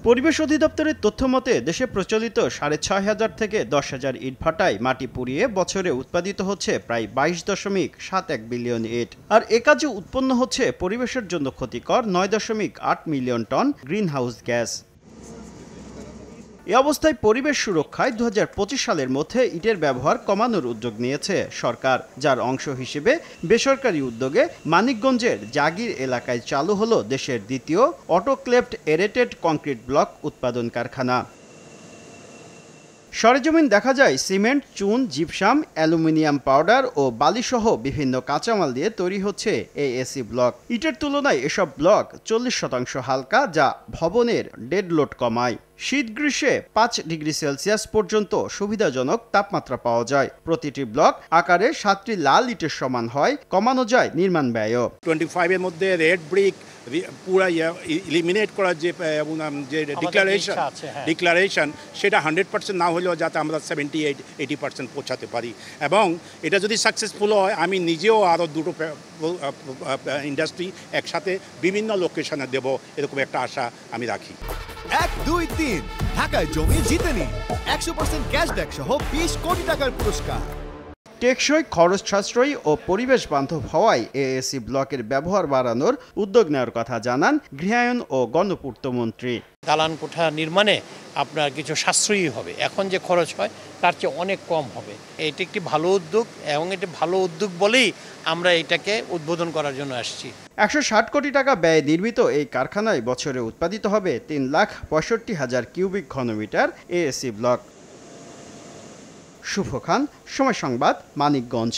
পরিবেশ অধিদপ্তরের তথ্য মতে দেশে প্রচলিত ৬,৫০০ থেকে ১০,০০০ ইটভাটায় মাটি পুড়িয়ে বছরে উৎপাদিত হচ্ছে প্রায় ২২.৭১ বিলিয়ন ইট। আর এ কাজে উৎপন্ন হচ্ছে পরিবেশের জন্য ক্ষতিকর ৯.৮ মিলিয়ন টন গ্রিনহাউস গ্যাস। এ অবস্থায় পরিবেশ সুরক্ষায় ২০২৫ সালের মধ্যে ইটের ব্যবহার কমানোর উদ্যোগ নিয়েছে সরকার, যার অংশ হিসেবে বেসরকারি উদ্যোগে মানিকগঞ্জের জাগির এলাকায় চালু হলো দেশের দ্বিতীয় অটোক্লেভড এরেটেড কংক্রিট ব্লক উৎপাদন কারখানা। সরেজমিন দেখা যায় সিমেন্ট, চুন, জিপসাম, অ্যালুমিনিয়াম পাউডার ও বালিসহ বিভিন্ন কাঁচামাল দিয়ে তৈরি হচ্ছে এএসি ব্লক। ইটের তুলনায় এসব ব্লক 40% হালকা, যা ভবনের ডেড লোড কমায়। শীত গ্রীষ্মে 5 ডিগ্রি সেলসিয়াস পর্যন্ত সুবিধাজনক তাপমাত্রা পাওয়া যায়। প্রতিটি ব্লক আকারে 7টি লাল ইটের সমান হয়, কমানো যায় নির্মাণ ব্যয়ও। 25 এর মধ্যে রেড ব্রিক পুরা এলিমিনেট করার যে ডিক্লারেশন সেটা 100% না হলেও যাতে আমরা 78-80% পৌঁছাতে পারি। এবং এটা যদি সাকসেসফুল হয়, আমি নিজেও আরও দুটো ইন্ডাস্ট্রি একসাথে বিভিন্ন লোকেশনে দেব, এরকম একটা আশা আমি রাখি। 1, 2, 3 ঢাকায় জমি জিতে নিন 100% ক্যাশব্যাক সহ 20 কোটি টাকার পুরস্কার। টেকসই, খরচ সাশ্রয়ী ও পরিবেশ বান্ধব হওয়ায় এএসি ব্লকের ব্যবহার বাড়ানোর উদ্যোগ নেওয়ার কথা জানান গৃহায়ন ও গণপূর্ত মন্ত্রী। দালান কোঠা নির্মাণে আপনার কিছু সাশ্রয়ী হবে, এখন যে খরচ হয় তার চেয়ে অনেক কম হবে। এটি একটি ভালো উদ্যোগ এবং এটি ভালো উদ্যোগ বলেই আমরা এটাকে উদ্বোধন করার জন্য আসছি। 160 কোটি টাকা ব্যয়ে নির্মিত এই কারখানায় বছরে উৎপাদিত হবে 3,65,000 কিউবিক ঘনমিটার এএসি ব্লক। শুভ খান, সময় সংবাদ, মানিকগঞ্জ।